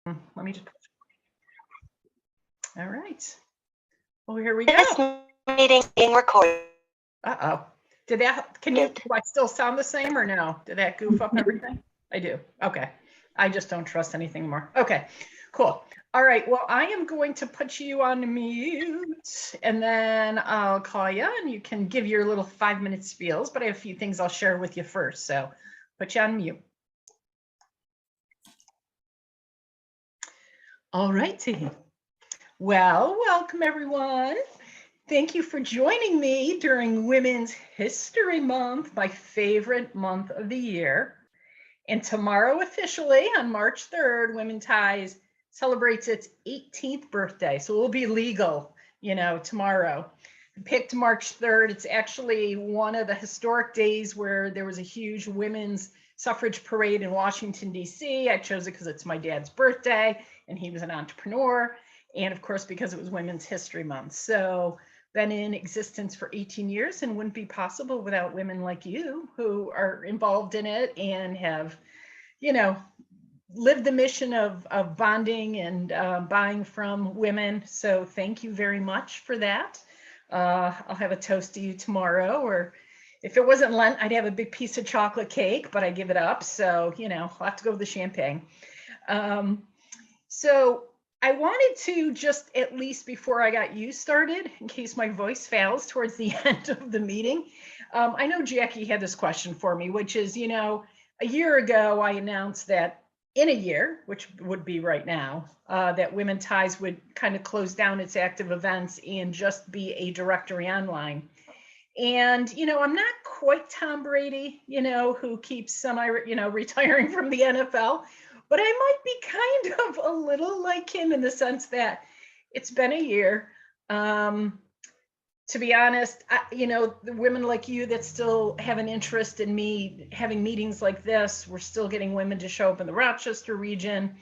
Let me just, all right. Well, here we This go. meeting being recorded. Uh-oh. Do I still sound the same or no? Did that goof up everything? I do. Okay. I just don't trust anything more. Okay, cool. All right. Well, I am going to put you on mute and then I'll call you and you can give your little 5-minute spiels, but I have a few things I'll share with you first. So put you on mute. All righty. Well, welcome everyone. Thank you for joining me during Women's History Month, my favorite month of the year. And tomorrow, officially on March 3rd, Women Ties celebrates its 18th birthday. So it will be legal, tomorrow. I picked March 3rd. It's actually one of the historic days where there was a huge women's suffrage parade in Washington, D.C. I chose it because it's my dad's birthday and he was an entrepreneur. And of course, because it was Women's History Month. So been in existence for 18 years and wouldn't be possible without women like you who are involved in it and have, lived the mission of bonding and buying from women. So thank you very much for that. I'll have a toast to you tomorrow, or if it wasn't Lent, I'd have a big piece of chocolate cake, but I give it up. So, I'll have to go with the champagne. So I wanted to just, at least before I got you started, in case my voice fails towards the end of the meeting, I know Jackie had this question for me, which is, a year ago, I announced that in a year, which would be right now, that Women Ties would kind of close down its active events and just be a directory online. And, I'm not quite Tom Brady, who keeps retiring from the NFL. But I might be kind of a little like him in the sense that it's been a year. To be honest, the women like you that still have an interest in me having meetings like this, we're still getting women to show up in the Rochester region.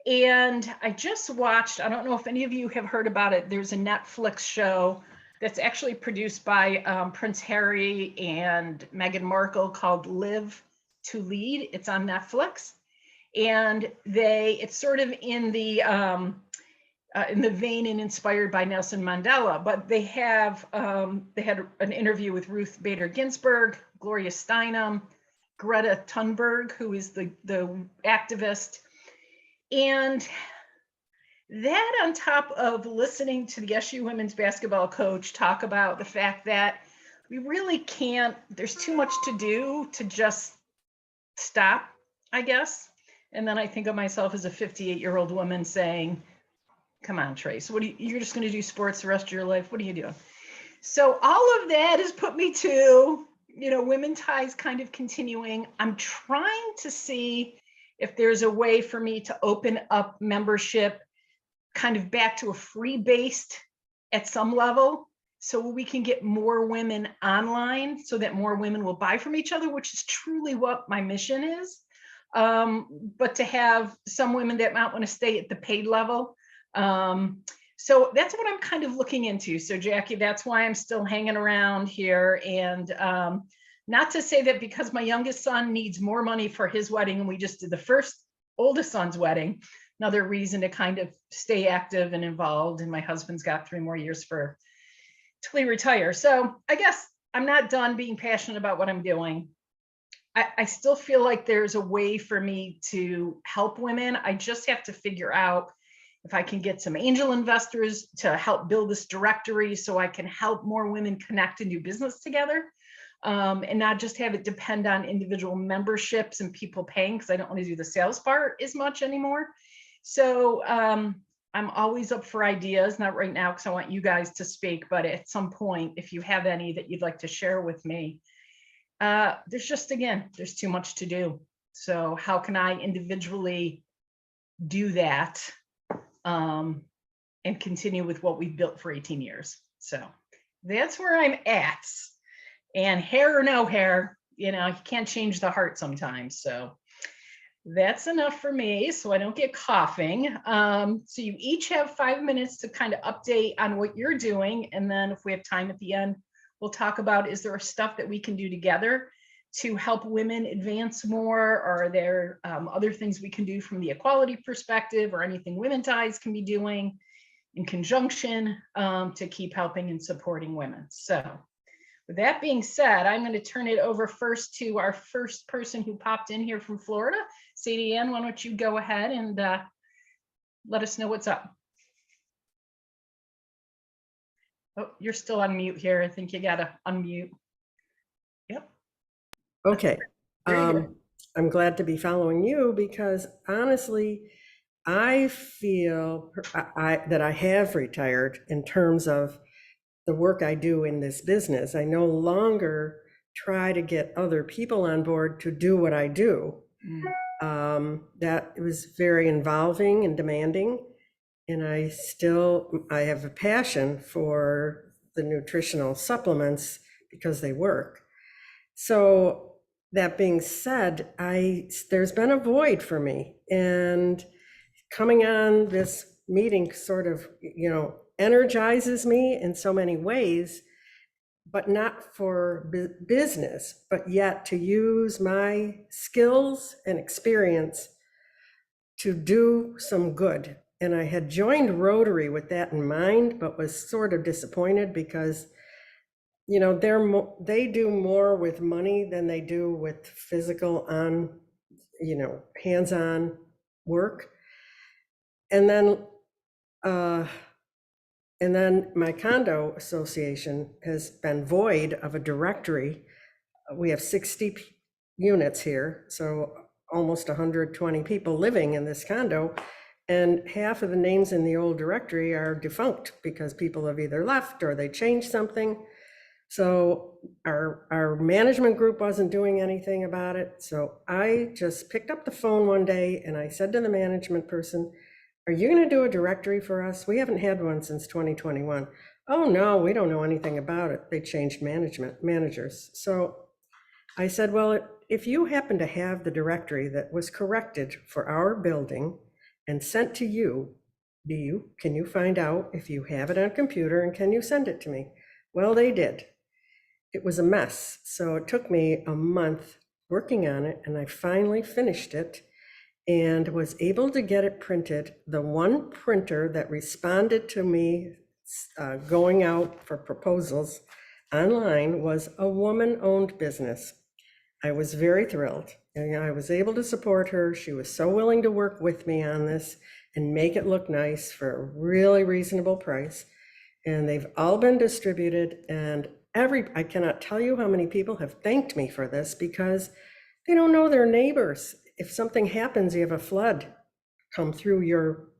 And I just watched, I don't know if any of you have heard about it, there's a Netflix show that's actually produced by Prince Harry and Meghan Markle called Live to Lead. It's on Netflix. And it's sort of in the vein and inspired by Nelson Mandela, but they had an interview with Ruth Bader Ginsburg, Gloria Steinem, Greta Thunberg, who is the activist. And that, on top of listening to the SU women's basketball coach talk about the fact that we really can't, there's too much to do to just stop, I guess. And then I think of myself as a 58-year-old woman saying, come on, Trace, you're just going to do sports the rest of your life? What are you doing? So all of that has put me to, Women Ties kind of continuing. I'm trying to see if there's a way for me to open up membership kind of back to a free based at some level, so we can get more women online so that more women will buy from each other, which is truly what my mission is. But to have some women that might want to stay at the paid level. So that's what I'm kind of looking into. So Jackie, that's why I'm still hanging around here. And not to say that because my youngest son needs more money for his wedding, and we just did the first oldest son's wedding, another reason to kind of stay active and involved. And my husband's got 3 more years till he retires. So I guess I'm not done being passionate about what I'm doing. I still feel like there's a way for me to help women. I just have to figure out if I can get some angel investors to help build this directory so I can help more women connect and do business together, and not just have it depend on individual memberships and people paying, because I don't want to do the sales part as much anymore. So I'm always up for ideas, not right now because I want you guys to speak, but at some point, if you have any that you'd like to share with me, there's too much to do. So how can I individually do that and continue with what we've built for 18 years? So that's where I'm at. And hair or no hair, you can't change the heart sometimes. So that's enough for me, so I don't get coughing. So you each have 5 minutes to kind of update on what you're doing. And then if we have time at the end, we'll talk about, is there stuff that we can do together to help women advance more? Or are there other things we can do from the equality perspective, or anything Women Ties can be doing in conjunction to keep helping and supporting women? So with that being said, I'm going to turn it over first to our first person who popped in here from Florida. Sadie Ann, why don't you go ahead and let us know what's up. Oh, you're still on mute here. I think you got to unmute. Yep. Okay. I'm glad to be following you because honestly, I feel that I have retired in terms of the work I do in this business. I no longer try to get other people on board to do what I do. That was very involving and demanding. And I have a passion for the nutritional supplements because they work. So that being said, there's been a void for me, and coming on this meeting sort of, energizes me in so many ways, but not for business, but yet to use my skills and experience to do some good. And I had joined Rotary with that in mind, but was sort of disappointed because they do more with money than they do with physical hands-on work. And then my condo association has been void of a directory. We have 60 units here, so almost 120 people living in this condo. And half of the names in the old directory are defunct because people have either left or they changed something. So our management group wasn't doing anything about it. So I just picked up the phone one day and I said to the management person, "Are you going to do a directory for us? We haven't had one since 2021. "Oh, no, we don't know anything about it. They changed managers." So I said, "Well, if you happen to have the directory that was corrected for our building and sent to you, can you find out if you have it on computer and can you send it to me?" Well, they did. It was a mess. So it took me a month working on it, and I finally finished it and was able to get it printed. The one printer that responded to me going out for proposals online was a woman-owned business. I was very thrilled. And I was able to support her. She was so willing to work with me on this and make it look nice for a really reasonable price. And they've all been distributed, and I cannot tell you how many people have thanked me for this because they don't know their neighbors. If something happens, you have a flood come through your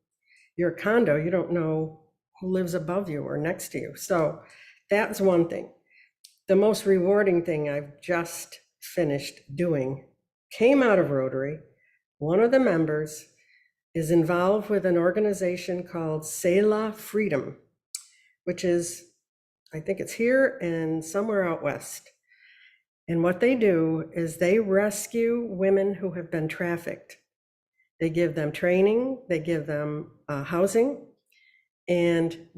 condo, you don't know who lives above you or next to you. So that's one thing. The most rewarding thing I've just finished doing came out of Rotary. One of the members is involved with an organization called Selah Freedom, which is, I think it's here and somewhere out west. And what they do is they rescue women who have been trafficked. They give them training, they give them housing, and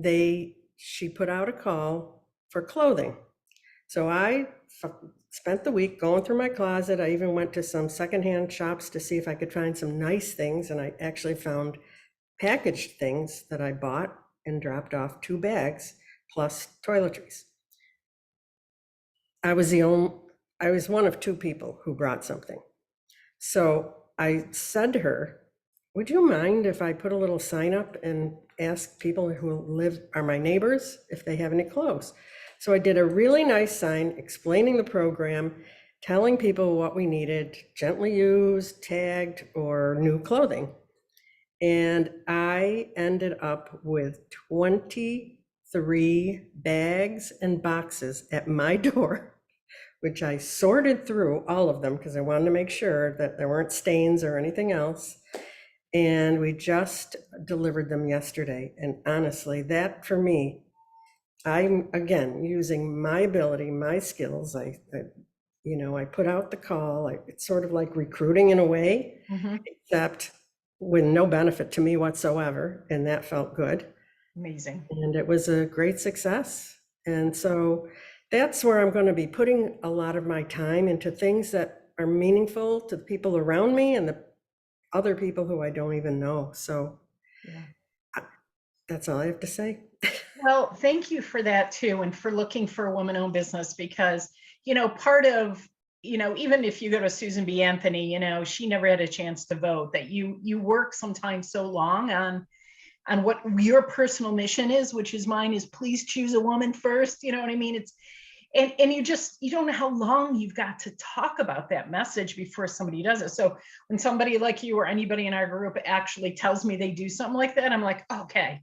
she put out a call for clothing. So I spent the week going through my closet. I even went to some secondhand shops to see if I could find some nice things, and I actually found packaged things that I bought and dropped off 2 bags plus toiletries. I was one of 2 people who brought something. So I said to her, "Would you mind if I put a little sign up and ask people who are my neighbors if they have any clothes?" So I did a really nice sign explaining the program, telling people what we needed, gently used, tagged, or new clothing. And I ended up with 23 bags and boxes at my door, which I sorted through all of them because I wanted to make sure that there weren't stains or anything else. And we just delivered them yesterday. And honestly, that for me, I'm again using my ability, my skills. I put out the call. It's sort of like recruiting in a way, except with no benefit to me whatsoever. And that felt good. Amazing. And it was a great success. And so That's where I'm going to be putting a lot of my time into things that are meaningful to the people around me and the other people who I don't even know. So Yeah. that's all I have to say. Well, thank you for that too, and for looking for a woman-owned business because, part of, even if you go to Susan B. Anthony, she never had a chance to vote, that you work sometimes so long on what your personal mission is, which is mine is please choose a woman first. You know what I mean? And you don't know how long you've got to talk about that message before somebody does it. So when somebody like you or anybody in our group actually tells me they do something like that, I'm like, okay,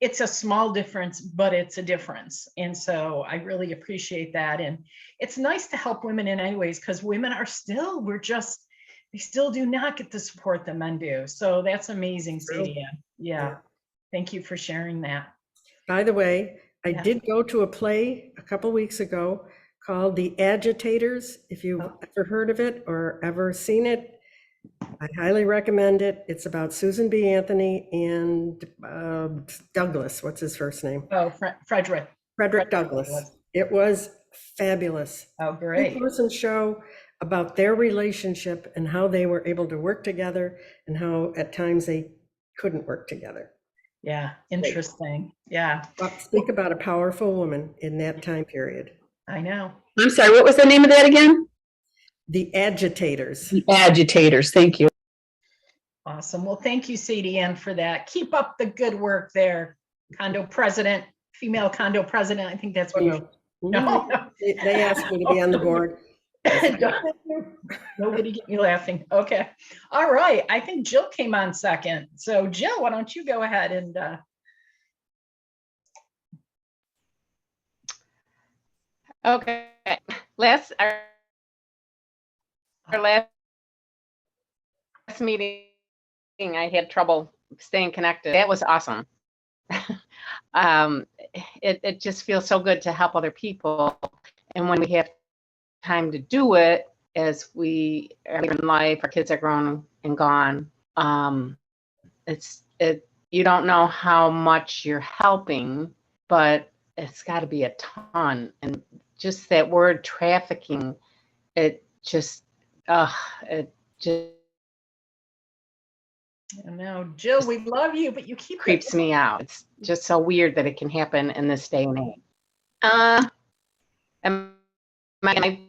it's a small difference, but it's a difference. And so I really appreciate that. And it's nice to help women in any ways, because women are still, they still do not get the support that men do. So that's amazing, Sadie. Yeah. Thank you for sharing that. By the way, I Yeah. did go to a play a couple weeks ago called The Agitators. If you've Oh. ever heard of it or ever seen it, I highly recommend it. It's about Susan B. Anthony and Douglas. What's his first name? Oh, Frederick. Frederick Douglass. It was fabulous. Oh, great. Two-person show about their relationship and how they were able to work together and how at times they couldn't work together. Yeah, interesting. Yeah, Speak about a powerful woman in that time period. I know. I'm sorry, what was the name of that again? The Agitators. The Agitators, thank you. Awesome. Well, thank you, Sadie Ann, for that. Keep up the good work there. Condo president, female condo president. I think that's what you. No. They asked me to be on the board. Nobody get me laughing. Okay. All right. I think Jill came on second. So Jill, why don't you go ahead and Okay. Our last meeting, I had trouble staying connected. That was awesome. It just feels so good to help other people. And when we have time to do it, as we are in life, our kids are grown and gone, you don't know how much you're helping, but it's got to be a ton. And just that word trafficking, it just no, Jill, we love you, but you keep creeps me out. It's just so weird that it can happen in this day and age. Am I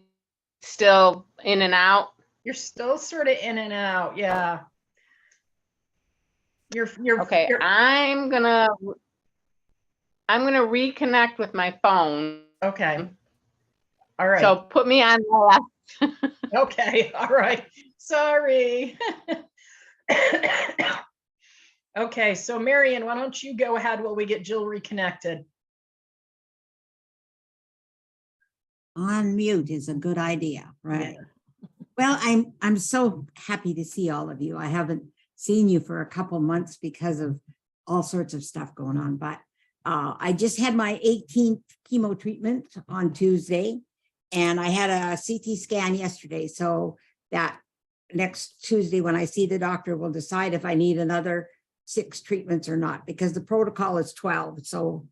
still in and out? You're still sort of in and out. Yeah. You're okay. I'm gonna reconnect with my phone. Okay. All right. So put me on last. Okay. All right. Sorry. Okay. So Marion, why don't you go ahead while we get Jill reconnected? On mute is a good idea, right? Yeah. Well, I'm so happy to see all of you. I haven't seen you for a couple months because of all sorts of stuff going on, but I just had my 18th chemo treatment on Tuesday, and I had a CT scan yesterday. So that next Tuesday, when I see the doctor, we'll decide if I need another 6 treatments or not, because the protocol is 12. So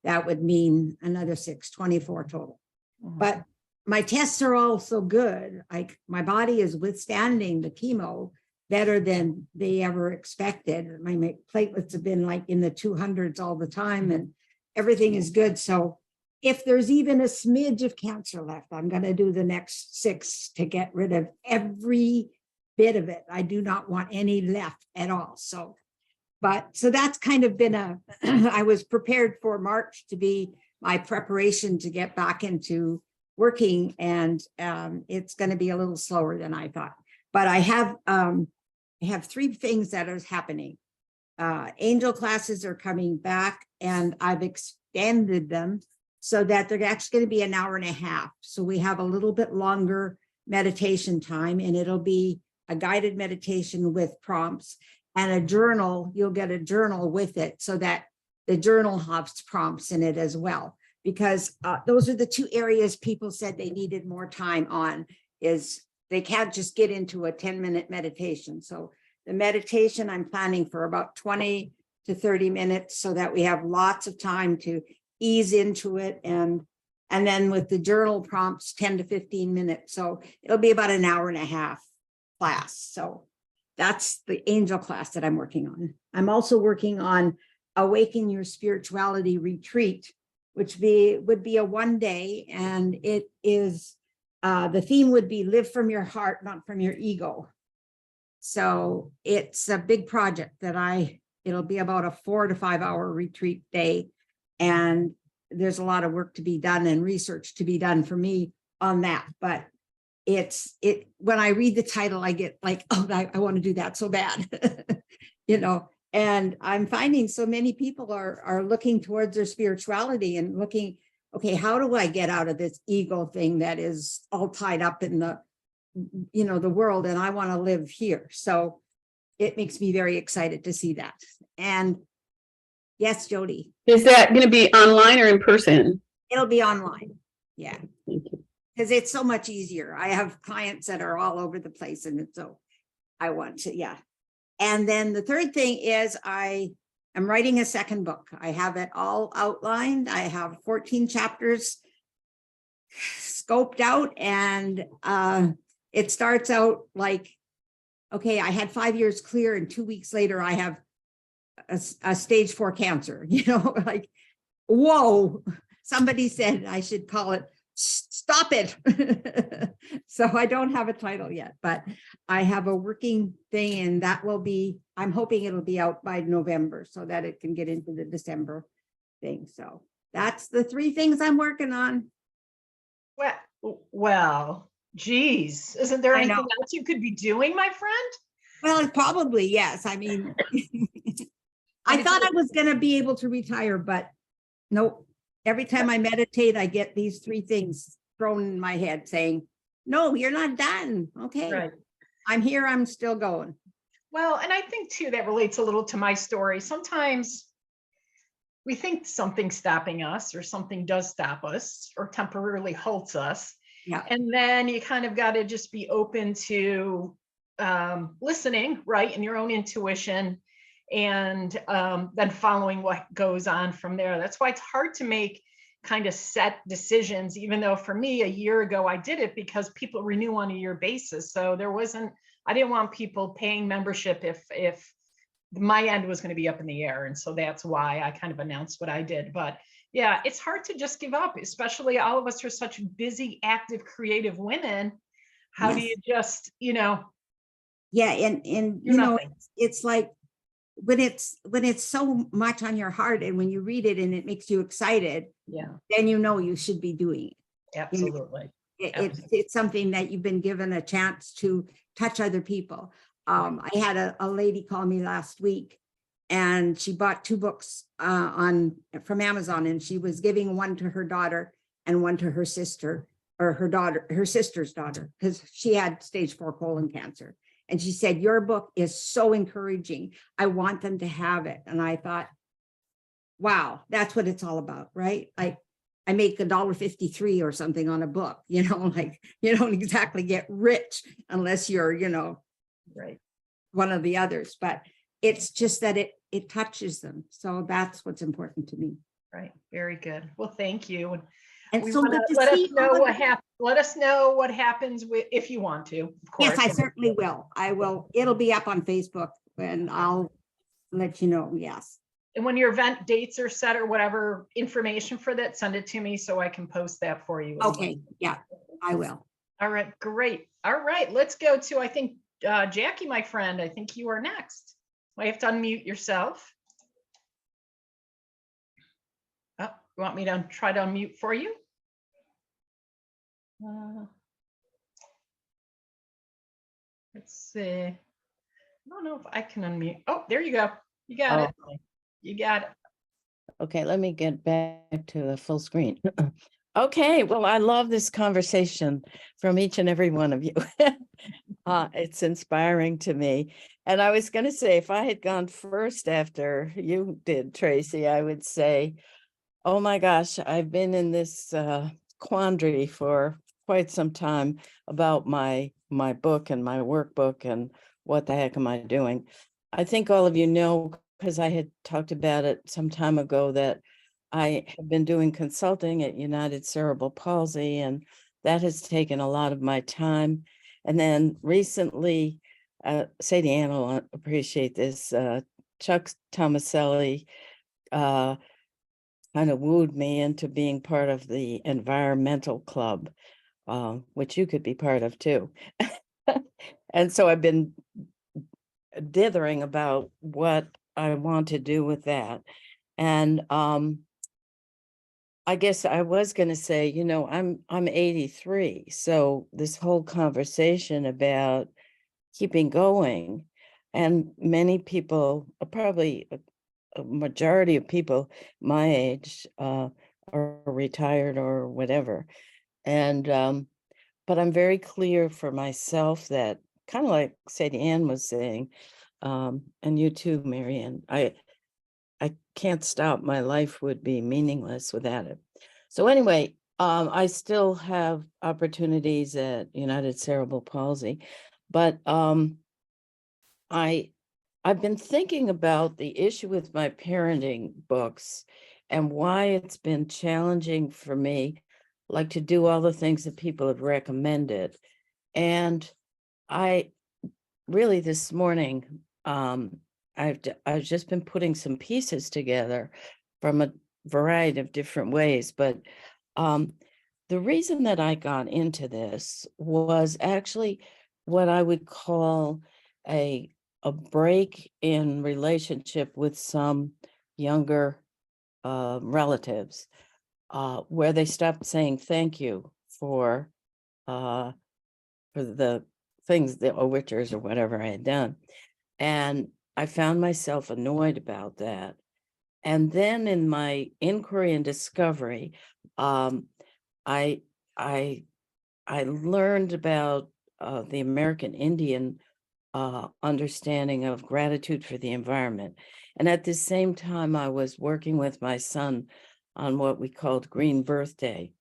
that would mean another 6, 24 total. Mm-hmm. But my tests are all so good. My body is withstanding the chemo better than they ever expected. My platelets have been like in the 200s all the time, and everything is good. So if there's even a smidge of cancer left, I'm going to do the next 6 to get rid of every bit of it. I do not want any left at all. So that's kind of been I was prepared for March to be my preparation to get back into working, and it's going to be a little slower than I thought. But I have 3 things that are happening. Angel classes are coming back, and I've extended them so that they're actually going to be an hour and a half. So we have a little bit longer meditation time, and it'll be a guided meditation with prompts and a journal. You'll get a journal with it so that the journal has prompts in it as well, because those are the 2 areas people said they needed more time on. Is they can't just get into a 10-minute meditation. So the meditation I'm planning for about 20 to 30 minutes so that we have lots of time to ease into it and And then with the journal prompts, 10 to 15 minutes. So it'll be about an hour and a half class. So that's the angel class that I'm working on. I'm also working on Awaken Your Spirituality Retreat, which would be a 1 day. And it is, the theme would be live from your heart, not from your ego. So it's a big project that it'll be about a 4 to 5 hour retreat day. And there's a lot of work to be done and research to be done for me on that. But when I read the title, I get like, oh, I want to do that so bad, and I'm finding so many people are looking towards their spirituality and looking, okay, how do I get out of this ego thing that is all tied up in the world, and I want to live here. So it makes me very excited to see that. And yes, Jody, Is that going to be online or in person? it'll be online. Yeah. Thank you. Because it's so much easier. I have clients that are all over the place, and so I want to, yeah. And then the third thing is I am writing a second book. I have it all outlined. I have 14 chapters scoped out, and it starts out like, okay, I had 5 years clear, and 2 weeks later I have a stage 4 cancer, like, whoa. Somebody said I should call it Stop It. So I don't have a title yet, but I have a working thing, and that will be, I'm hoping it'll be out by November so that it can get into the December thing. So that's the 3 things I'm working on. Well, geez, isn't there I anything know. else you could be doing, my friend? Well, probably, yes. I mean, I thought I was going to be able to retire, but nope. Every time I meditate, I get these 3 things thrown in my head saying, no, you're not done. Okay, Right. I'm here. I'm still going. Well, and I think too, that relates a little to my story. Sometimes we think something's stopping us, or something does stop us, or temporarily halts us. Yeah. And then you kind of got to just be open to listening, right, in your own intuition, and then following what goes on from there. That's why it's hard to make kind of set decisions, even though for me a year ago I did it because people renew on a year basis. So I didn't want people paying membership if my end was going to be up in the air. And so that's why I kind of announced what I did. But yeah, it's hard to just give up, especially all of us are such busy, active, creative women. How do Yes. you just, Yeah. And do nothing? it's like when it's so much on your heart, and when you read it and it makes you excited, Yeah, then you should be doing it. absolutely. It's something that you've been given a chance to touch other people. I had a lady call me last week, and she bought 2 books from Amazon, and she was giving one to her daughter and one to her sister, or her sister's daughter, because she had stage 4 colon cancer. And she said, your book is so encouraging. I want them to have it. And I thought, wow, that's what it's all about, right? Like, I make $1.53 or something on a book, like, you don't exactly get rich unless you're, Right. one of the others, but it's just that it touches them. So that's what's important to me. Right. Very good. Well, thank you. And We so wanna good to let us see know all of what you. happens. Let us know what happens if you want to, of course. Yes, I certainly will. I will. It'll be up on Facebook, and I'll let you know. Yes. And when your event dates are set or whatever information for that, send it to me so I can post that for you. as well. Okay. Yeah, I will. All right, great. All right, let's go to, I think, Jackie, my friend, I think you are next. I have to unmute yourself. Oh, you want me to try to unmute for you? Let's see. I don't know if I can unmute. Oh, there you go. You got it. You got it. Okay, let me get back to the full screen. Okay, well, I love this conversation from each and every one of you. It's inspiring to me. And I was going to say, if I had gone first after you did, Tracy, I would say, oh my gosh, I've been in this quandary for quite some time about my book and my workbook and what the heck am I doing? I think all of you know, because I had talked about it some time ago, that I have been doing consulting at United Cerebral Palsy, and that has taken a lot of my time. And then recently, Sadie Ann will appreciate this, Chuck Tomaselli kind of wooed me into being part of the environmental club, which you could be part of too. And so I've been dithering about what I want to do with that. And I guess I was going to say, you know, I'm 83, so this whole conversation about keeping going, and many people, probably a majority of people my age, are retired or whatever. And but I'm very clear for myself that, kind of like Sadie Ann was saying, and you too, Marianne, I can't stop. My life would be meaningless without it. So anyway, I still have opportunities at United Cerebral Palsy, but I've been thinking about the issue with my parenting books and why it's been challenging for me, like to do all the things that people have recommended. And I really this morning, I've just been putting some pieces together from a variety of different ways. But the reason that I got into this was actually what I would call a break in relationship with some younger relatives, where they stopped saying thank you for the things, the overtures or whatever I had done. And I found myself annoyed about that. And then in my inquiry and discovery, I I I learned about the American Indian understanding of gratitude for the environment. And at the same time, I was working with my son on what we called Green Birthday.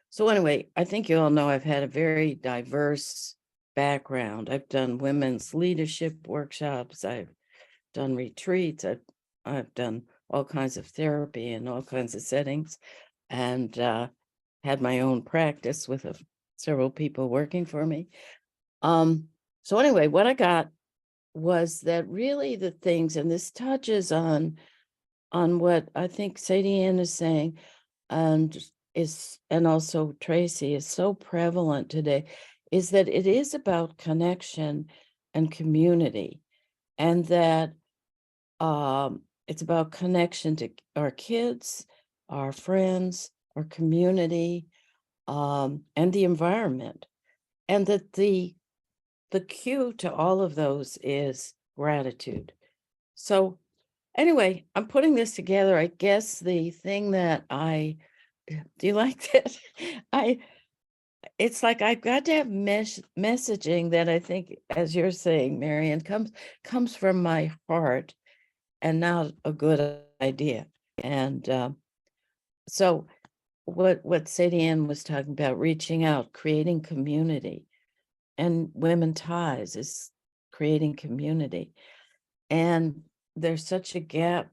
So anyway, I think you all know I've had a very diverse background. I've done women's leadership workshops. I've done retreats. I've done all kinds of therapy in all kinds of settings, and had my own practice with several people working for me. So anyway, what I got was that really the things, and this touches on what I think Sadie Ann is saying, and also Tracy, is so prevalent today, is that it is about connection and community, and that it's about connection to our kids, our friends, our community, and the environment, and that the key to all of those is gratitude. So anyway, I'm putting this together. I guess the thing that do you like that? It's like I've got to have messaging that I think, as you're saying, Marianne, comes from my heart and not a good idea. And so what Sadie Ann was talking about, reaching out, creating community, and Women Ties is creating community. And there's such a gap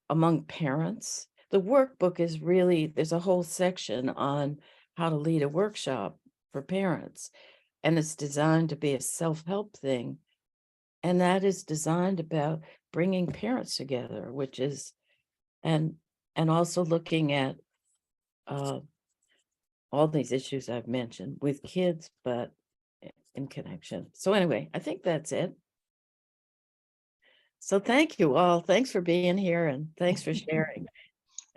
among parents. The workbook is really, there's a whole section on how to lead a workshop for parents. And it's designed to be a self-help thing. And that is designed about bringing parents together, which is, and also looking at all these issues I've mentioned with kids, but in connection. So anyway, I think that's it. So thank you all. Thanks for being here, and thanks for sharing.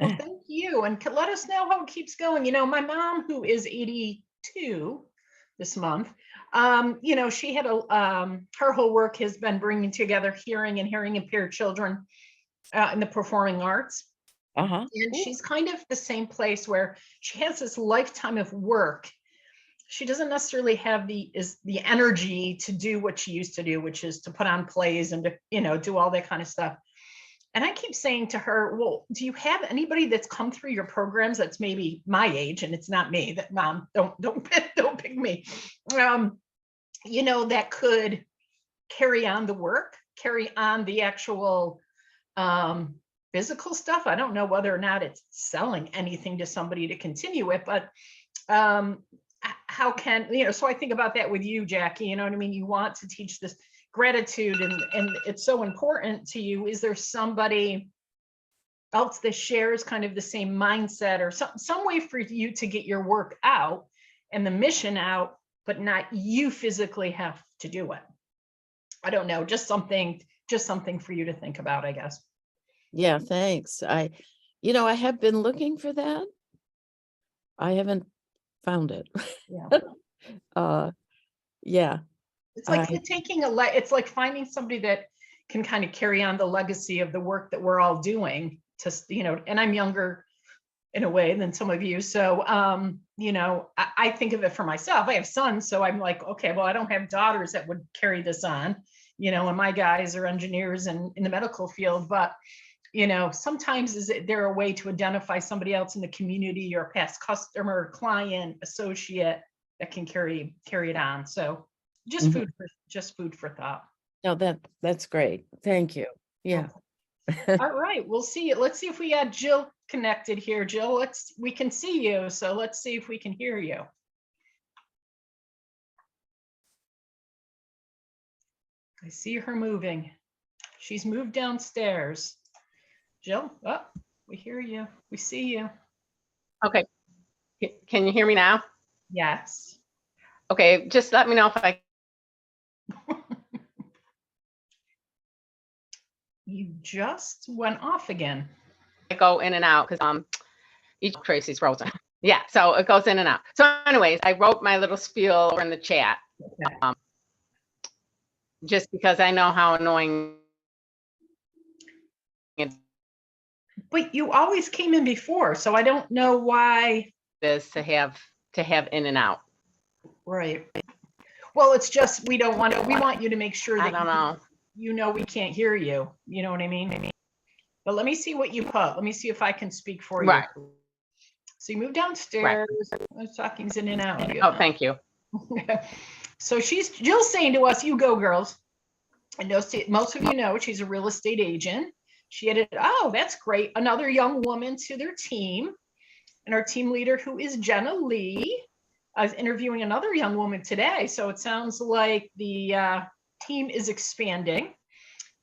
Well, thank you. And let us know how it keeps going. You know, my mom, who is 82 this month, you know, she had her whole work has been bringing together hearing and hearing impaired children in the performing arts. Uh-huh. And she's kind of the same place where she has this lifetime of work. She doesn't necessarily have the energy to do what she used to do, which is to put on plays and to, you know, do all that kind of stuff. And I keep saying to her, well, do you have anybody that's come through your programs that's maybe my age, and it's not me, that mom, don't pick me, you know, that could carry on the work, carry on the actual physical stuff. I don't know whether or not it's selling anything to somebody to continue it, but how can, so I think about that with you, Jackie, you know what I mean? You want to teach this gratitude and it's so important to you. Is there somebody else that shares kind of the same mindset or some way for you to get your work out and the mission out, but not you physically have to do it? I don't know, just something for you to think about, I guess. Yeah, thanks. I have been looking for that. I haven't found it. Yeah. Yeah. It's like it's like finding somebody that can kind of carry on the legacy of the work that we're all doing to, and I'm younger in a way than some of you. So, I think of it for myself. I have sons, so I'm like, okay, well, I don't have daughters that would carry this on, and my guys are engineers and in the medical field, but sometimes is there a way to identify somebody else in the community or past customer, client, associate that can carry it on? So just food for thought. No, that's great. Thank you. Yeah. All right, we'll see. Let's see if we got Jill connected here. Jill, we can see you, so let's see if we can hear you. I see her moving. She's moved downstairs. Jill, we hear you. We see you. Okay. Can you hear me now? Yes. Okay, just let me know if I You just went off again. go in and out because Tracy's frozen. Yeah, so it goes in and out. So anyways, I wrote my little spiel over in the chat. Okay. Just because I know how annoying it But you always came in before, so I don't know why. is to have in and out. Right. Well, it's just we want you to make sure I that don't know. we can't hear you. You know what I mean? But let me see what you put. Let me see if I can speak for you. Right. So you move downstairs. Talking's in and out. Oh, thank you. So Jill's saying to us, "You go, girls." And most of you know she's a real estate agent. She added, "Oh, that's great. Another young woman to their team." And our team leader, who is Jenna Lee, I was interviewing another young woman today. So it sounds like the team is expanding.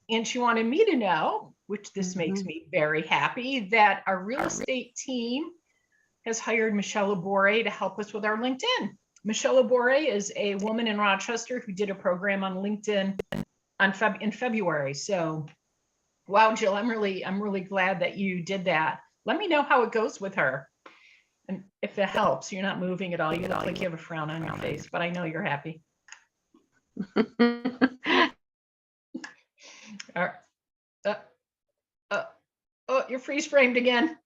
And she wanted me to know, which this makes me very happy, that our real estate team has hired Michelle Labore to help us with our LinkedIn. Michelle Labore is a woman in Rochester who did a program on LinkedIn in February. So, wow, Jill, I'm really glad that you did that. Let me know how it goes with her. And if it helps, you're not moving at all. You look like you have a frown on your face, but I know you're happy. All right. You're freeze framed again.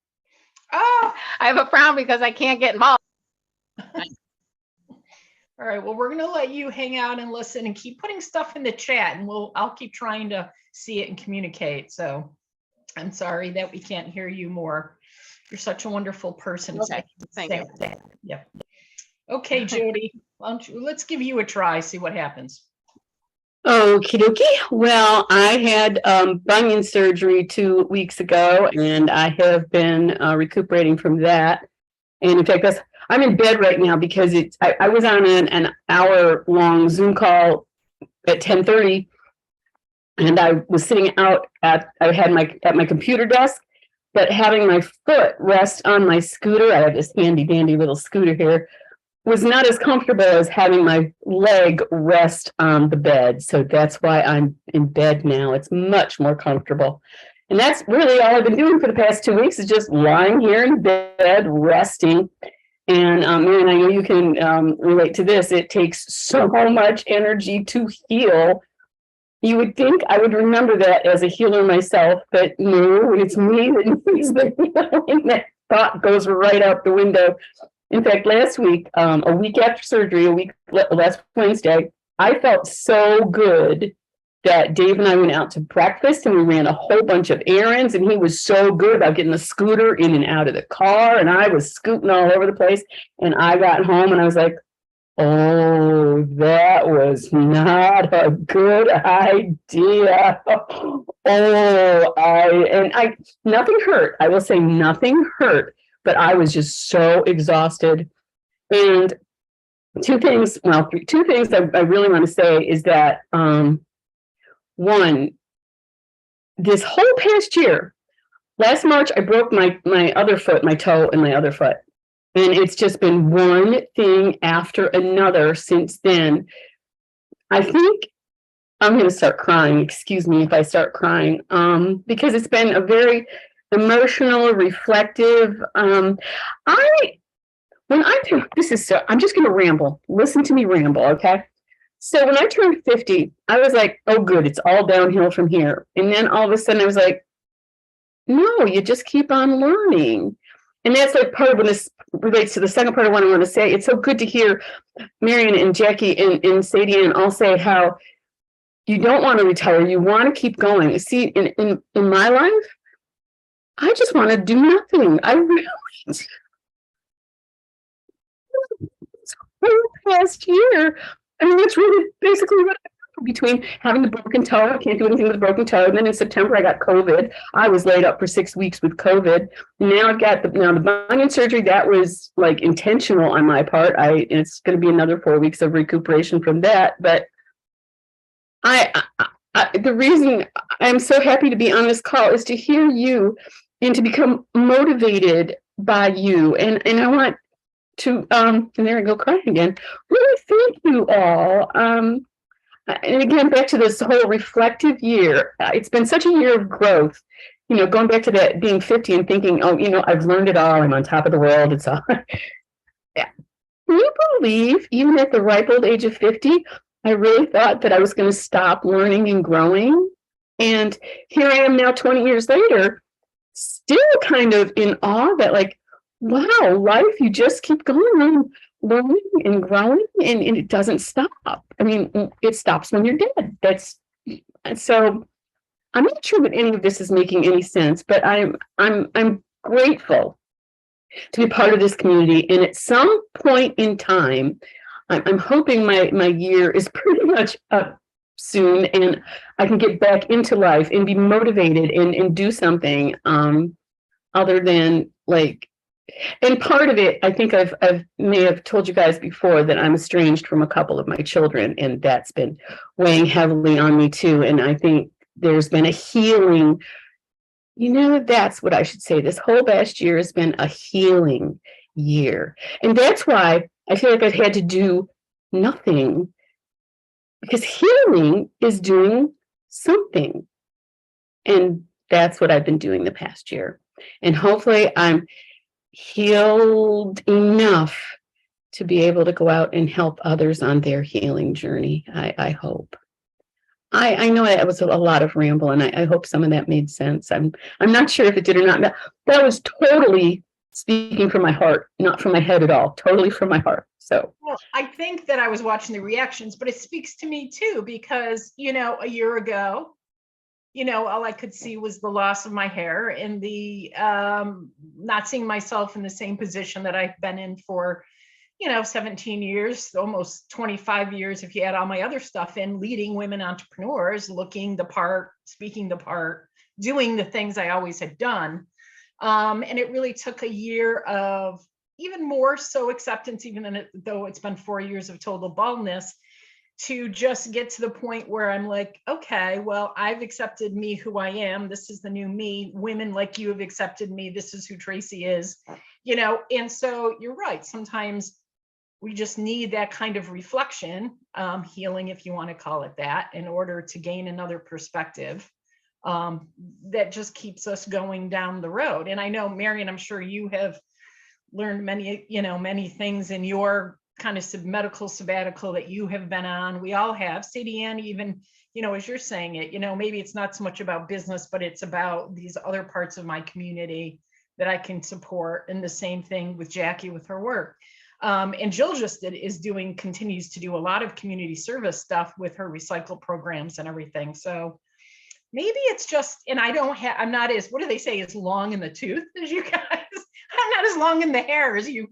Oh, I have a frown because I can't get involved. all right. Well, we're going to let you hang out and listen and keep putting stuff in the chat, and I'll keep trying to see it and communicate. So I'm sorry that we can't hear you more. You're such a wonderful person. Okay, thank you. Yeah. Okay, Jody, let's give you a try, see what happens. Okie dokie. Well, I had bunion surgery 2 weeks ago, and I have been recuperating from that. And in fact, I'm in bed right now because I was on an hour-long Zoom call at 10:30, and I was sitting out at my computer desk, but having my foot rest on my scooter. I have this handy dandy little scooter here. Was not as comfortable as having my leg rest on the bed. So that's why I'm in bed now. It's much more comfortable. And that's really all I've been doing for the past 2 weeks is just lying here in bed, resting. And Marian, I know you can relate to this. It takes so much energy to heal. You would think I would remember that as a healer myself, but no, it's me that needs the healing. That thought goes right out the window. In fact, last week, a week after surgery, last Wednesday, I felt so good that Dave and I went out to breakfast and we ran a whole bunch of errands, and he was so good about getting the scooter in and out of the car, and I was scooting all over the place. And I got home and I was like, oh, that was not a good idea. Nothing hurt. I will say nothing hurt, but I was just so exhausted. And two things I really want to say is that, one, this whole past year, last March, I broke my other foot, my toe and my other foot. And it's just been one thing after another since then. I think I'm going to start crying. Excuse me if I start crying, because it's been a very emotional, reflective. I'm just going to ramble. Listen to me ramble, okay? So when I turned 50, I was like, oh, good, it's all downhill from here. And then all of a sudden I was like, no, you just keep on learning. And that's like part of when this relates to the second part of what I want to say. It's so good to hear Marion and Jackie and Sadie and all say how you don't want to retire. You want to keep going. See, in my life, I just want to do nothing. I really, past year, I mean, that's really basically what I between having the broken toe. I can't do anything with a broken toe. And then in September, I got COVID. I was laid up for 6 weeks with COVID. Now I've got the bunion surgery. That was like intentional on my part. It's going to be another 4 weeks of recuperation from that. But the reason I'm so happy to be on this call is to hear you and to become motivated by you. And I want to, and there I go crying again. Really thank you all. And again, back to this whole reflective year, it's been such a year of growth, going back to that being 50 and thinking, oh, I've learned it all. I'm on top of the world. It's all. Yeah. Can you believe, even at the ripe old age of 50, I really thought that I was going to stop learning and growing. And here I am now 20 years later, still kind of in awe that like, wow, life, you just keep going on. Learning and growing, and it doesn't stop. I mean, it stops when you're dead. So I'm not sure that any of this is making any sense, but I'm grateful to be part of this community. And at some point in time, I'm hoping my year is pretty much up soon, and I can get back into life and be motivated and do something other than like. And part of it, I think I may have told you guys before that I'm estranged from a couple of my children, and that's been weighing heavily on me too. And I think there's been a healing, that's what I should say. This whole past year has been a healing year. And that's why I feel like I've had to do nothing, because healing is doing something. And that's what I've been doing the past year. And hopefully I'm healed enough to be able to go out and help others on their healing journey. I hope. I know that was a lot of ramble, and I hope some of that made sense. I'm not sure if it did or not. That was totally speaking from my heart, not from my head at all. Totally from my heart. So, well, I think that I was watching the reactions, but it speaks to me too, because a year ago, all I could see was the loss of my hair and the not seeing myself in the same position that I've been in for, 17 years, almost 25 years, if you add all my other stuff in, leading women entrepreneurs, looking the part, speaking the part, doing the things I always had done. And it really took a year of even more so acceptance, even though it's been 4 years of total baldness, to just get to the point where I'm like, okay, well, I've accepted me who I am. This is the new me. Women like you have accepted me. This is who Tracy is, and so you're right. Sometimes we just need that kind of reflection, healing, if you want to call it that, in order to gain another perspective that just keeps us going down the road. And I know, Marion, I'm sure you have learned many things in your kind of medical sabbatical that you have been on. We all have. Sadie Ann, even, as you're saying it, maybe it's not so much about business, but it's about these other parts of my community that I can support. And the same thing with Jackie with her work. And Jill continues to do a lot of community service stuff with her recycle programs and everything. So maybe it's just, and I'm not as, what do they say, as long in the tooth as you guys. I'm not as long in the hair as you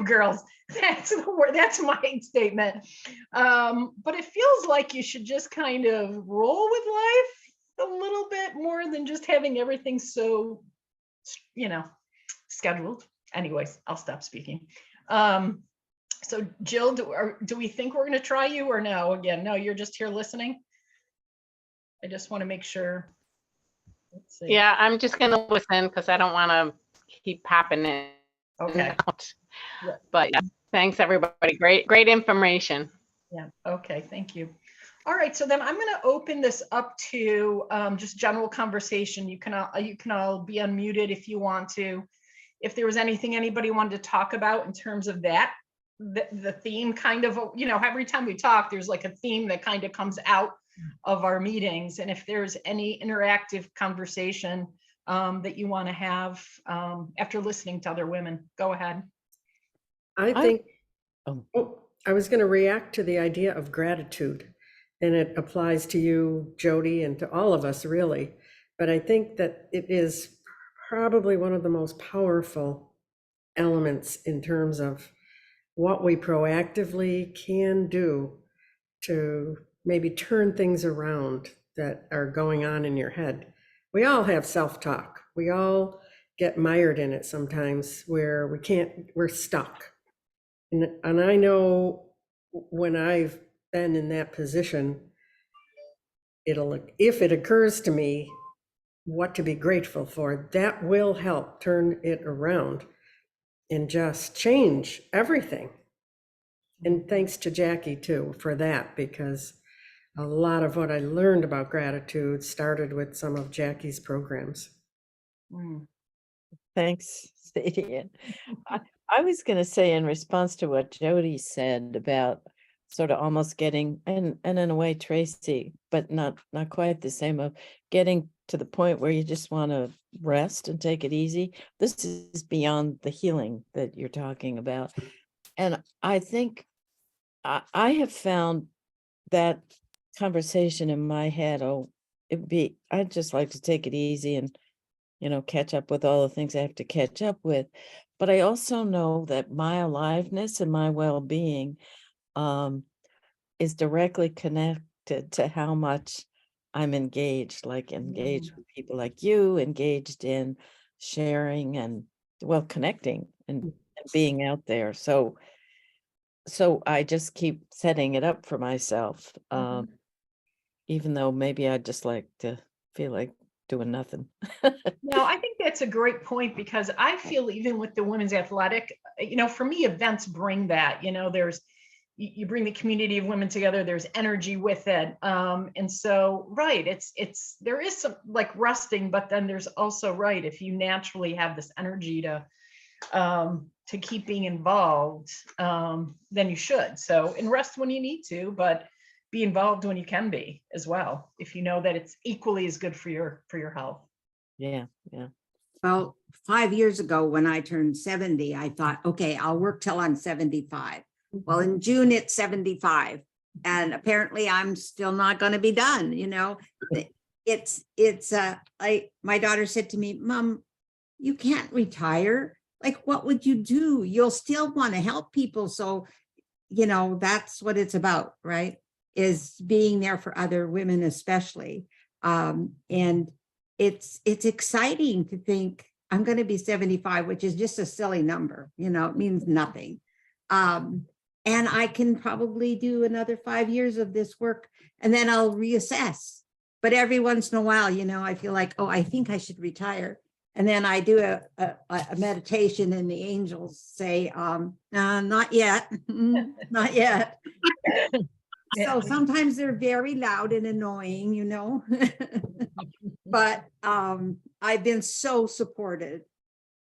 girls. That's the word. That's my statement. But it feels like you should just kind of roll with life a little bit more than just having everything so, scheduled. Anyways, I'll stop speaking. So Jill, do we think we're going to try you or no? Again, no, you're just here listening. I just want to make sure. Let's see. Yeah, I'm just gonna listen because I don't want to keep popping in and Okay. out. Yeah. But yeah, thanks everybody. Great information. Yeah. Okay. Thank you. All right. So then I'm going to open this up to just general conversation. You can all be unmuted if you want to. If there was anything anybody wanted to talk about in terms of that, the theme kind of, every time we talk, there's like a theme that kind of comes out of our meetings. And if there's any interactive conversation that you want to have after listening to other women, go ahead. I think, Oh. I was going to react to the idea of gratitude, and it applies to you, Jody, and to all of us, really. But I think that it is probably one of the most powerful elements in terms of what we proactively can do to maybe turn things around that are going on in your head. We all have self-talk. We all get mired in it sometimes where we're stuck. And I know when I've been in that position, if it occurs to me what to be grateful for, that will help turn it around and just change everything. And thanks to Jackie too for that, because a lot of what I learned about gratitude started with some of Jackie's programs. Thanks, Sadie. I was going to say in response to what Jody said about sort of almost getting, and in a way, Tracy, but not quite the same, of getting to the point where you just want to rest and take it easy. This is beyond the healing that you're talking about. And I think I have found that conversation in my head, I'd just like to take it easy and, catch up with all the things I have to catch up with. But I also know that my aliveness and my well-being is directly connected to how much I'm engaged with people like you, engaged in sharing and, connecting and being out there. So I just keep setting it up for myself, even though maybe I'd just like to feel like doing nothing. No, I think that's a great point, because I feel even with the women's athletic, for me, events bring that, you bring the community of women together, there's energy with it. And so, right, there is some like resting, but then there's also, right, if you naturally have this energy to keep being involved, then you should. So, and rest when you need to, but be involved when you can be as well, if you know that it's equally as good for your health. Yeah. Well, 5 years ago, when I turned 70, I thought, okay, I'll work till I'm 75. Well, in June, it's 75. And apparently I'm still not going to be done. It's like my daughter said to me, Mom, you can't retire. Like, what would you do? You'll still want to help people. So, that's what it's about, right? Is being there for other women, especially. And it's exciting to think I'm going to be 75, which is just a silly number. It means nothing. And I can probably do another 5 years of this work, and then I'll reassess. But every once in a while, I feel like, oh, I think I should retire. And then I do a meditation, and the angels say, not yet, not yet. So sometimes they're very loud and annoying, but I've been so supported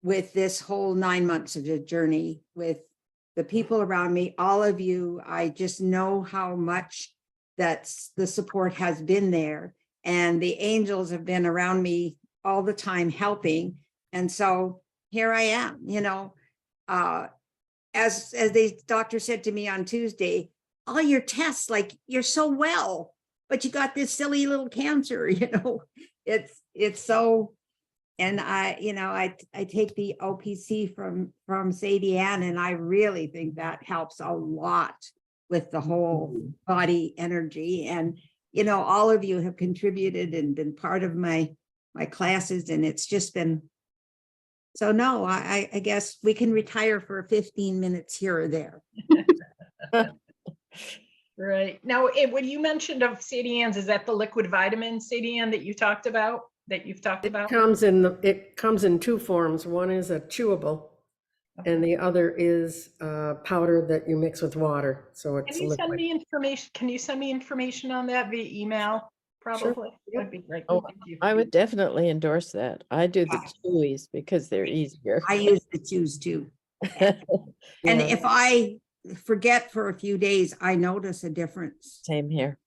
with this whole 9 months of the journey with the people around me, all of you. I just know how much the support has been there, and the angels have been around me all the time helping. And so here I am, as the doctor said to me on Tuesday, all your tests, like, you're so well, but you got this silly little cancer, it's so, And I take the OPC from Sadie Ann, and I really think that helps a lot with the whole body energy. And, all of you have contributed and been part of my classes, and it's just been, so no, I guess we can retire for 15 minutes here or there. Right. Now, what you mentioned of Sadie Ann's, is that the liquid vitamin, Sadie Ann, that you've talked about? It comes in two forms. One is a chewable, and the other is powder that you mix with water. So it's Can you send liquid. me information? Can you send me information on that via email? Probably. Yep. That'd be great. Oh, Thank you. I would definitely endorse that. I do the chewies because they're easier. I use the chews too. And Yeah. if I forget for a few days, I notice a difference. Same here.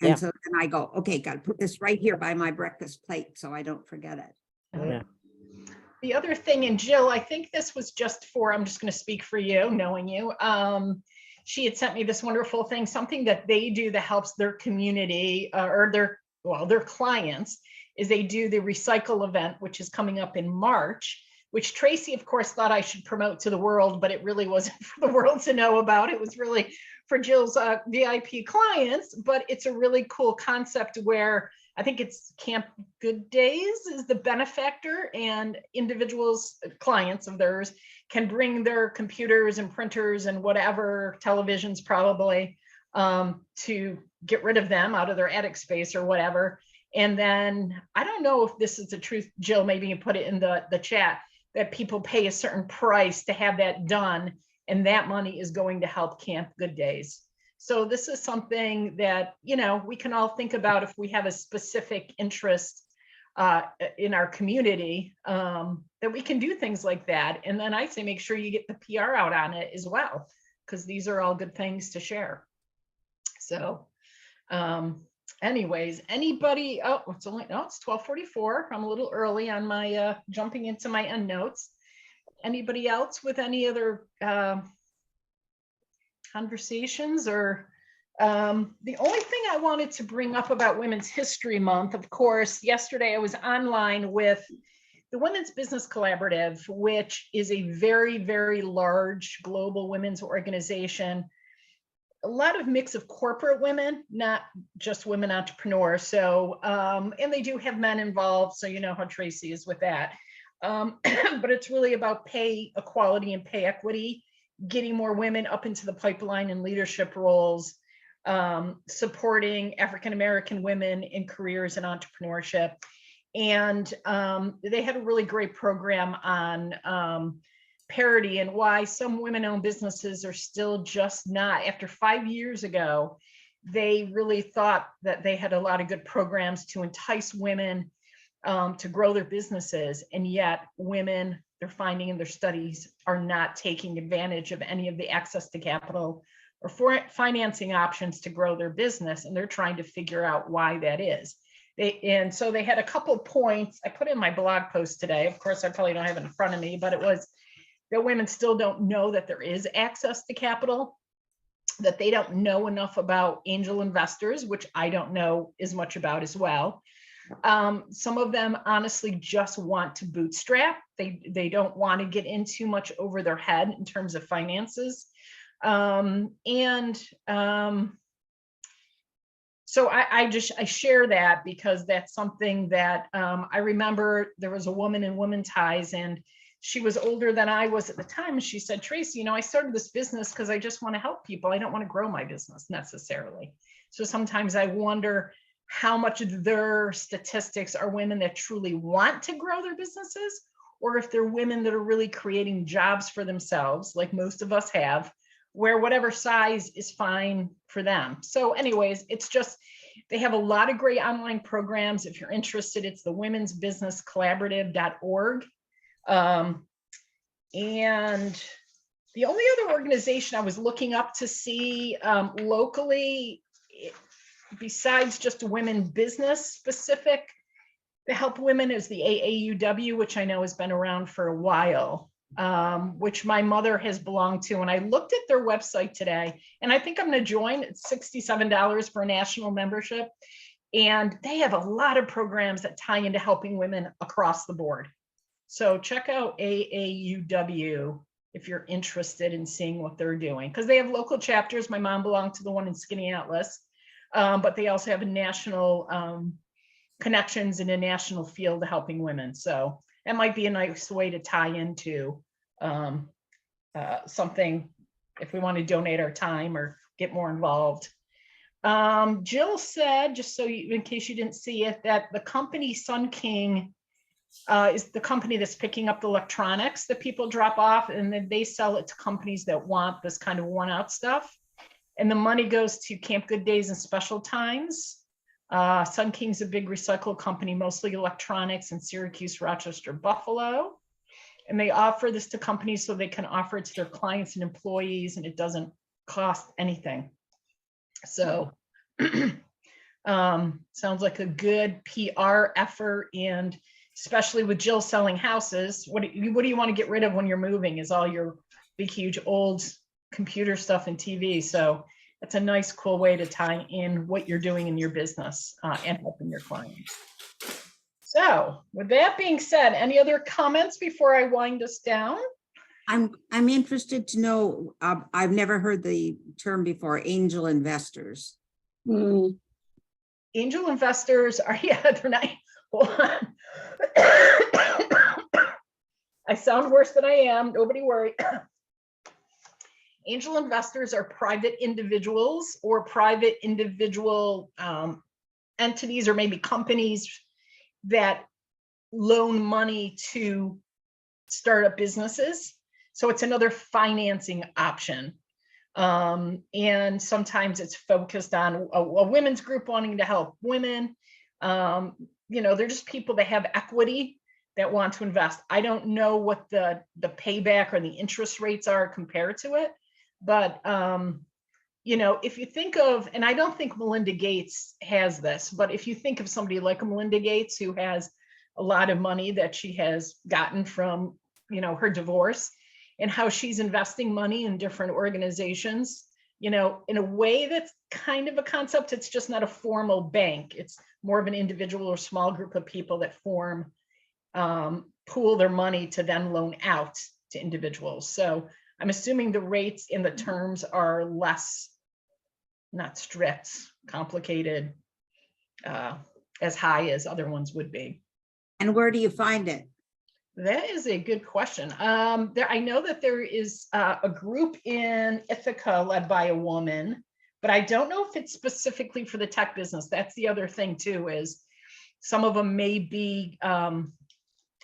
Yeah. And so then I go, okay, got to put this right here by my breakfast plate so I don't forget it. Yeah. The other thing, and Jill, I think this was just for, I'm just going to speak for you, knowing you. She had sent me this wonderful thing, something that they do that helps their community or their clients, is they do the recycle event, which is coming up in March, which Tracy, of course, thought I should promote to the world, but it really wasn't for the world to know about. It was really for Jill's VIP clients, but it's a really cool concept where I think it's Camp Good Days is the benefactor, and individuals, clients of theirs, can bring their computers and printers and whatever, televisions probably, to get rid of them out of their attic space or whatever. And then I don't know if this is the truth, Jill, maybe you put it in the chat, that people pay a certain price to have that done, and that money is going to help Camp Good Days. So this is something that, we can all think about if we have a specific interest in our community, that we can do things like that. And then I say, make sure you get the PR out on it as well, because these are all good things to share. So anyways, anybody, it's 12:44. I'm a little early on my jumping into my end notes. Anybody else with any other conversations or the only thing I wanted to bring up about Women's History Month, of course, yesterday I was online with the Women's Business Collaborative, which is a very, very large global women's organization. A lot of mix of corporate women, not just women entrepreneurs. So, and they do have men involved. So you know how Tracy is with that. But it's really about pay equality and pay equity, getting more women up into the pipeline and leadership roles, supporting African-American women in careers and entrepreneurship. And they had a really great program on parity and why some women-owned businesses are still just not. After 5 years ago, they really thought that they had a lot of good programs to entice women to grow their businesses, and yet women, they're finding in their studies, are not taking advantage of any of the access to capital or for financing options to grow their business, and they're trying to figure out why that is. And so they had a couple points I put in my blog post today. Of course, I probably don't have it in front of me, but it was that women still don't know that there is access to capital, that they don't know enough about angel investors, which I don't know as much about as well. Some of them honestly just want to bootstrap. They don't want to get in too much over their head in terms of finances. So I share that because that's something that I remember. There was a woman in Women Ties, and she was older than I was at the time. And she said, Tracy, I started this business because I just want to help people. I don't want to grow my business necessarily. So sometimes I wonder how much of their statistics are women that truly want to grow their businesses, or if they're women that are really creating jobs for themselves, like most of us have, where whatever size is fine for them. So anyways, it's just, they have a lot of great online programs. If you're interested, it's the womensbusinesscollaborative.org. And the only other organization I was looking up to see locally, besides just a women business specific to help women, is the AAUW, which I know has been around for a while, which my mother has belonged to. And I looked at their website today, and I think I'm going to join. It's $67 for a national membership. And they have a lot of programs that tie into helping women across the board. So check out AAUW if you're interested in seeing what they're doing, because they have local chapters. My mom belonged to the one in Skinny Atlas, but they also have a national connections in a national field of helping women. So that might be a nice way to tie into something if we want to donate our time or get more involved. Jill said, just so you, in case you didn't see it, that the company Sun King is the company that's picking up the electronics that people drop off, and then they sell it to companies that want this kind of worn-out stuff. And the money goes to Camp Good Days and Special Times. Sun King's a big recycle company, mostly electronics in Syracuse, Rochester, Buffalo. And they offer this to companies so they can offer it to their clients and employees, and it doesn't cost anything. So sounds like a good PR effort, and especially with Jill selling houses, what do you want to get rid of when you're moving is all your big, huge old computer stuff and TV. So it's a nice, cool way to tie in what you're doing in your business and helping your clients. So with that being said, any other comments before I wind us down? I'm interested to know, I've never heard the term before, angel investors. Mm, Angel investors are, yeah, they're not. Hold on. I sound worse than I am. Nobody worry. Angel investors are private individuals or private individual entities, or maybe companies that loan money to start up businesses. So it's another financing option. And sometimes it's focused on a women's group wanting to help women. You know, they're just people that have equity that want to invest. I don't know what the payback or the interest rates are compared to it, but you know, if you think of, and I don't think Melinda Gates has this, but if you think of somebody like Melinda Gates, who has a lot of money that she has gotten from, you know, her divorce, and how she's investing money in different organizations, you know, in a way that's kind of a concept. It's just not a formal bank. It's more of an individual or small group of people that form, pool their money to then loan out to individuals. So I'm assuming the rates in the terms are less, not strict, complicated, as high as other ones would be. And where do you find it? That is a good question. I know that there is a group in Ithaca led by a woman, but I don't know if it's specifically for the tech business. That's the other thing too, is some of them may be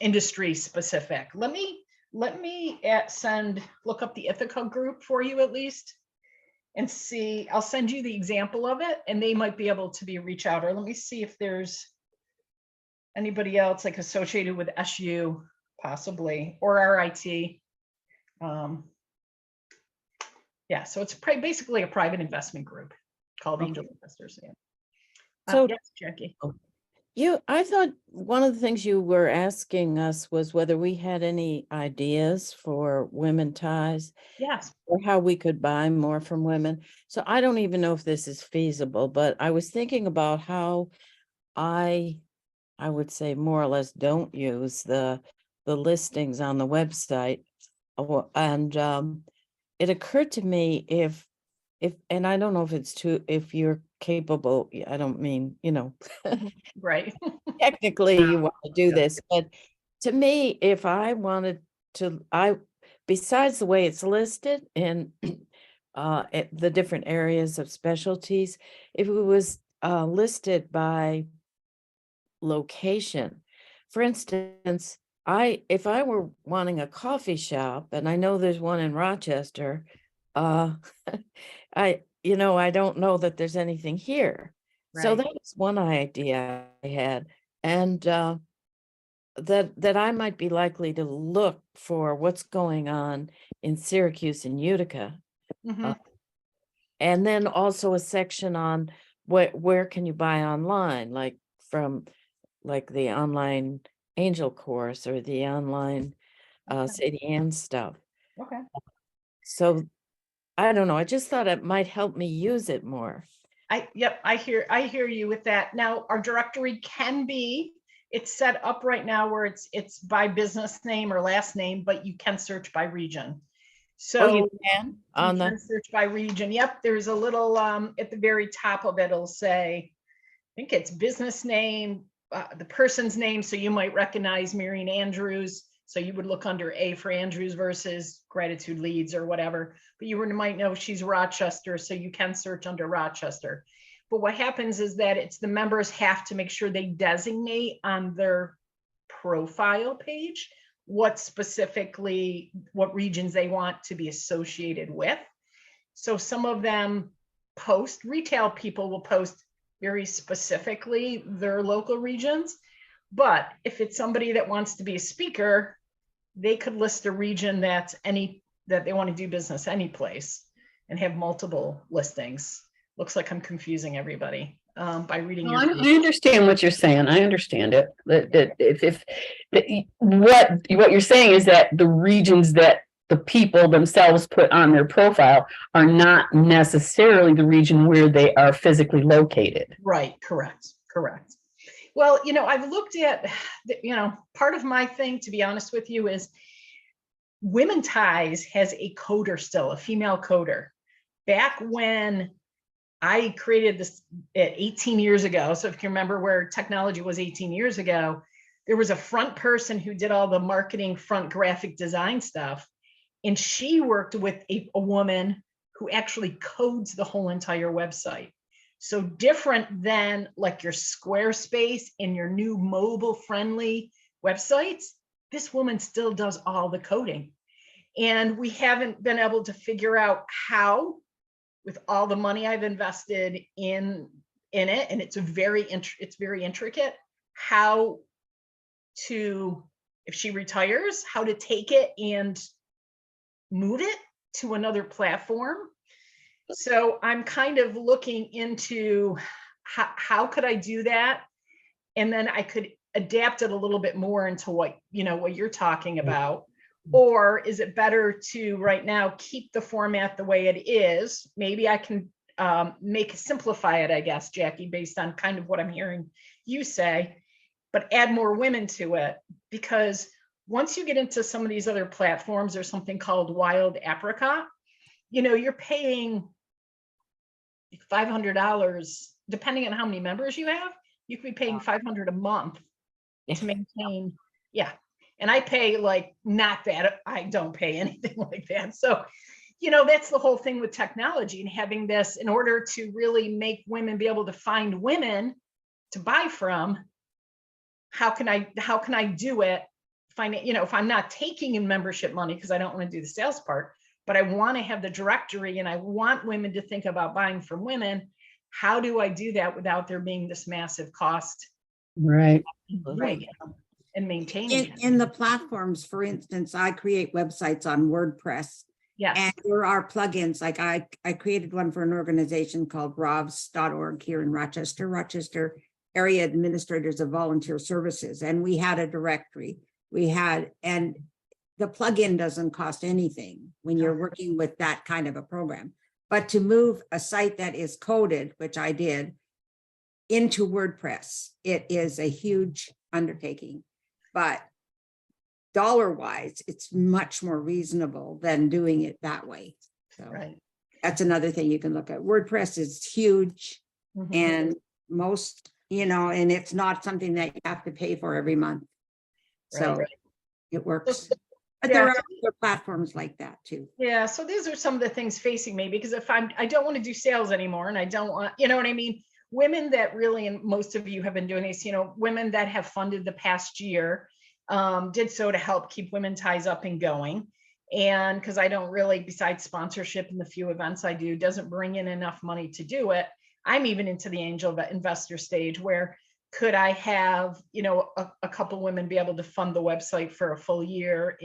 industry specific. Let me look up the Ithaca group for you at least and see. I'll send you the example of it, and they might be able to reach out. Or let me see if there's anybody else like associated with SU possibly, or RIT. Yeah, so it's basically a private investment group called Angel Investors. Yeah. So- Yes, Jackie. I thought one of the things you were asking us was whether we had any ideas for women ties Yes. or how we could buy more from women. So I don't even know if this is feasible, but I was thinking about how I would say more or less don't use the listings on the website. And it occurred to me if, and I don't know if it's if you're capable, I don't mean, you know, Right. technically you want to do this, but to me, if I wanted to, besides the way it's listed in the different areas of specialties, if it was listed by location, for instance, if I were wanting a coffee shop, and I know there's one in Rochester, I don't know that there's anything here. So Right. that was one idea I had. And that I might be likely to look for what's going on in Syracuse and Utica. Mhm. And then also a section on where can you buy online, like from the online angel course or the online Sadie Ann stuff. Okay. So I don't know. I just thought it might help me use it more. Yep, I hear you with that. Now, our directory can be, it's set up right now where it's by business name or last name, but you can search by region. Oh, you So can you on can the, search by region. Yep, there's a little at the very top of it, it'll say, I think it's business name, the person's name. So you might recognize Marion Andrews. So you would look under A for Andrews versus Gratitude Leads or whatever. But you might know she's Rochester, so you can search under Rochester. But what happens is that it's the members have to make sure they designate on their profile page what specifically, what regions they want to be associated with. So some of them post, retail people will post very specifically their local regions. But if it's somebody that wants to be a speaker, they could list a region that they want to do business any place and have multiple listings. Looks like I'm confusing everybody by reading No, your I page. understand what you're saying. I understand it. What you're saying is that the regions that the people themselves put on their profile are not necessarily the region where they are physically located. Right, correct. Well, I've looked at, part of my thing, to be honest with you, is Women Ties has a coder still, a female coder. Back when I created this at 18 years ago, so if you remember where technology was 18 years ago, there was a front person who did all the marketing front graphic design stuff. And she worked with a woman who actually codes the whole entire website. So different than like your Squarespace and your new mobile friendly websites, this woman still does all the coding. And we haven't been able to figure out how, with all the money I've invested in it, and it's very intricate, how to, if she retires, how to take it and move it to another platform. So I'm kind of looking into how could I do that? And then I could adapt it a little bit more into what you're talking about. Or is it better to right now keep the format the way it is? Maybe I can simplify it, I guess, Jackie, based on kind of what I'm hearing you say, but add more women to it. Because once you get into some of these other platforms, there's something called Wild Apricot. You're paying $500, depending on how many members you have. You could be paying $500 a month to maintain. Yeah. And I pay like not that. I don't pay anything like that. So, that's the whole thing with technology and having this in order to really make women be able to find women to buy from. How can I do it? Find it, if I'm not taking in membership money, because I don't want to do the sales part, but I want to have the directory and I want women to think about buying from women. How do I do that without there being this massive cost? Right. Right. And maintaining In the platforms, for instance, I create websites on WordPress. Yes. And there are plugins, like I created one for an organization called rovs.org here in Rochester Area Administrators of Volunteer Services. And we had a directory. And the plugin doesn't cost anything when you're working with that kind of a program. But to move a site that is coded, which I did, into WordPress, it is a huge undertaking. But dollar-wise, it's much more reasonable than doing it that way. So Right. that's another thing you can look at. WordPress is huge, Mhm. and most, and it's not something that you have to pay for every month. So Right. it works. So- But yeah, there are so- other platforms like that too. Yeah. So these are some of the things facing me, because I don't want to do sales anymore, and I don't want, you know what I mean? Women that really, and most of you have been doing this, women that have funded the past year, did so to help keep Women Ties up and going. And because I don't really, besides sponsorship and the few events I do, doesn't bring in enough money to do it. I'm even into the angel investor stage where could I have, a couple women be able to fund the website for a full year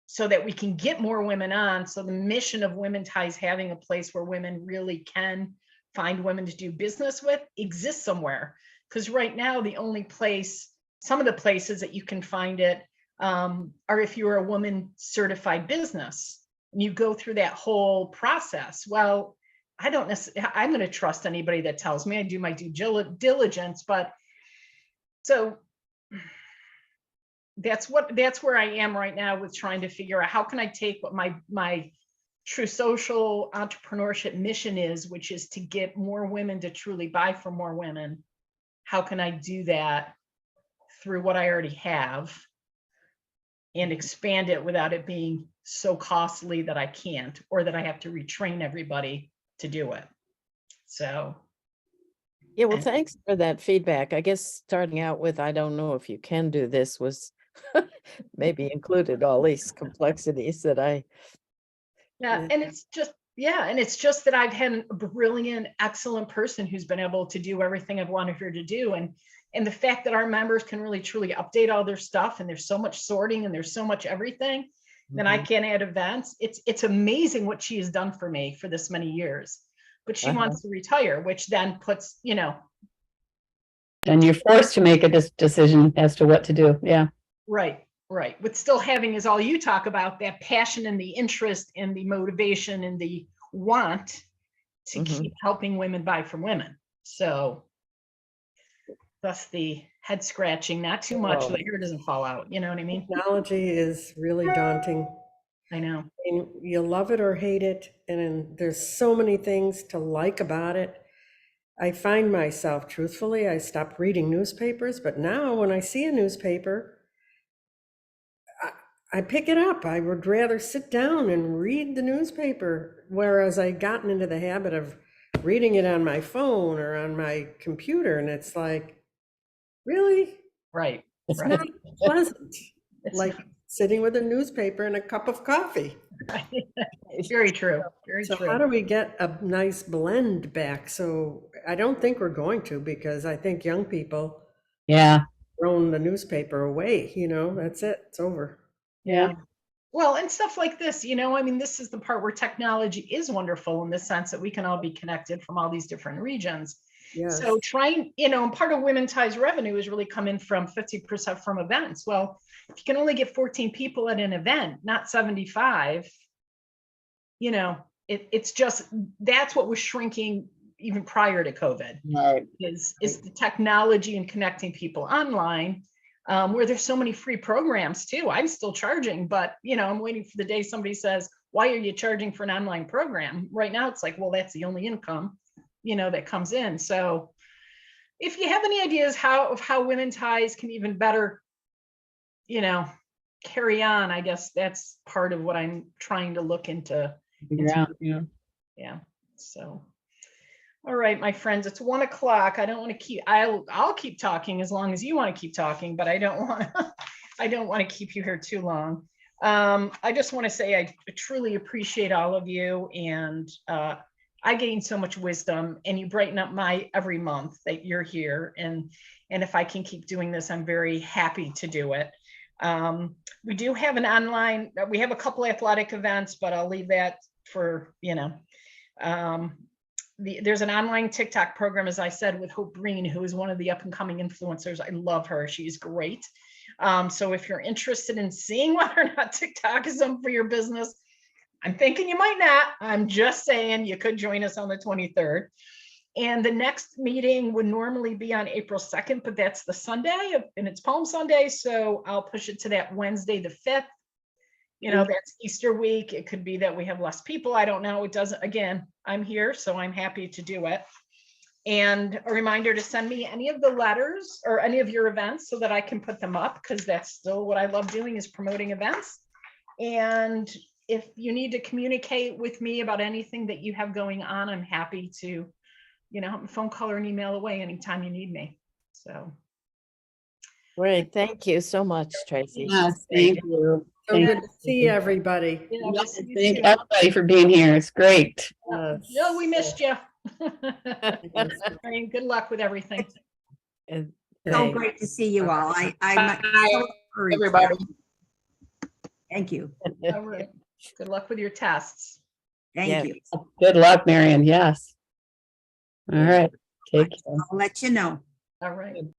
so that we can get more women on. So the mission of Women Ties, having a place where women really can find women to do business with, exists somewhere. Because right now, some of the places that you can find it are if you're a woman certified business and you go through that whole process. Well, I don't necessarily, I'm going to trust anybody that tells me. I do my due diligence, but so that's where I am right now with trying to figure out how can I take what my true social entrepreneurship mission is, which is to get more women to truly buy from more women. How can I do that through what I already have and expand it without it being so costly that I can't, or that I have to retrain everybody to do it. So. Yeah, well, And- thanks for that feedback. I guess starting out with, I don't know if you can do this, was maybe included all these complexities that I, Yeah, and it's just that I've had a brilliant, excellent person who's been able to do everything I've wanted her to do. And the fact that our members can really truly update all their stuff, and there's so much sorting and there's so much everything, then I can add events. It's amazing what she has done for me for this many years. But she wants to retire, which then puts, And you're forced to make a decision as to what to do. Yeah. right. With still having, is all you talk about, that passion and the interest and the motivation and the want to keep helping women buy from women. So thus the head scratching, not too much, so the hair doesn't fall out. You know what I mean? Technology is really daunting. I know. And you love it or hate it, and there's so many things to like about it. I find myself, truthfully, I stopped reading newspapers, but now when I see a newspaper, I pick it up. I would rather sit down and read the newspaper, whereas I'd gotten into the habit of reading it on my phone or on my computer, and it's like, really? Right. It's Right. not pleasant, It's like sitting with a newspaper and a cup of coffee. very true. Very So true. how do we get a nice blend back? So I don't think we're going to, because I think young people Yeah. thrown the newspaper away, that's it, it's over. Yeah. Well, and stuff like this, I mean, this is the part where technology is wonderful in the sense that we can all be connected from all these different regions. Yes. So trying, part of Women Ties revenue is really coming from 50% from events. Well, if you can only get 14 people at an event, not 75, it's just, that's what was shrinking even prior to COVID, Right. is the technology and connecting people online, where there's so many free programs too. I'm still charging, but I'm waiting for the day somebody says, why are you charging for an online program? Right now, it's like, well, that's the only income, that comes in. So if you have any ideas of how Women Ties can even better, carry on, I guess that's part of what I'm trying to look into. Yeah. Yeah. So, all right, my friends, it's 1 o'clock. I don't want to keep, I'll keep talking as long as you want to keep talking, but I don't want to keep you here too long. I just want to say I truly appreciate all of you, and I gain so much wisdom, and you brighten up my every month that you're here. And if I can keep doing this, I'm very happy to do it. We do have an online, we have a couple athletic events, but I'll leave that for, there's an online TikTok program, as I said, with Hope Breen, who is one of the up and coming influencers. I love her. She's great. So if you're interested in seeing whether or not TikTok is up for your business, I'm thinking you might not. I'm just saying you could join us on the 23rd. And the next meeting would normally be on April 2nd, but that's the Sunday, and it's Palm Sunday. So I'll push it to that Wednesday, the 5th. That's Easter week. It could be that we have less people. I don't know. It doesn't, again, I'm here, so I'm happy to do it. And a reminder to send me any of the letters or any of your events so that I can put them up, because that's still what I love doing, is promoting events. And if you need to communicate with me about anything that you have going on, I'm happy to, phone call or an email away anytime you need me. So. great. Thank you so much, Tracy. Yes, thank you. So good to see everybody. Yeah, Yes, we'll see you thank soon. everybody for being here. It's great. Jill, we missed you. Yes. And good luck with everything. And So thanks. great to see you all. I'm Bye, so encouraged. Everybody. Thank you. All right. Good luck with your tests. Thank Yes. you. Good luck, Marion. Yes. All right. Take care. I'll let you know. All right.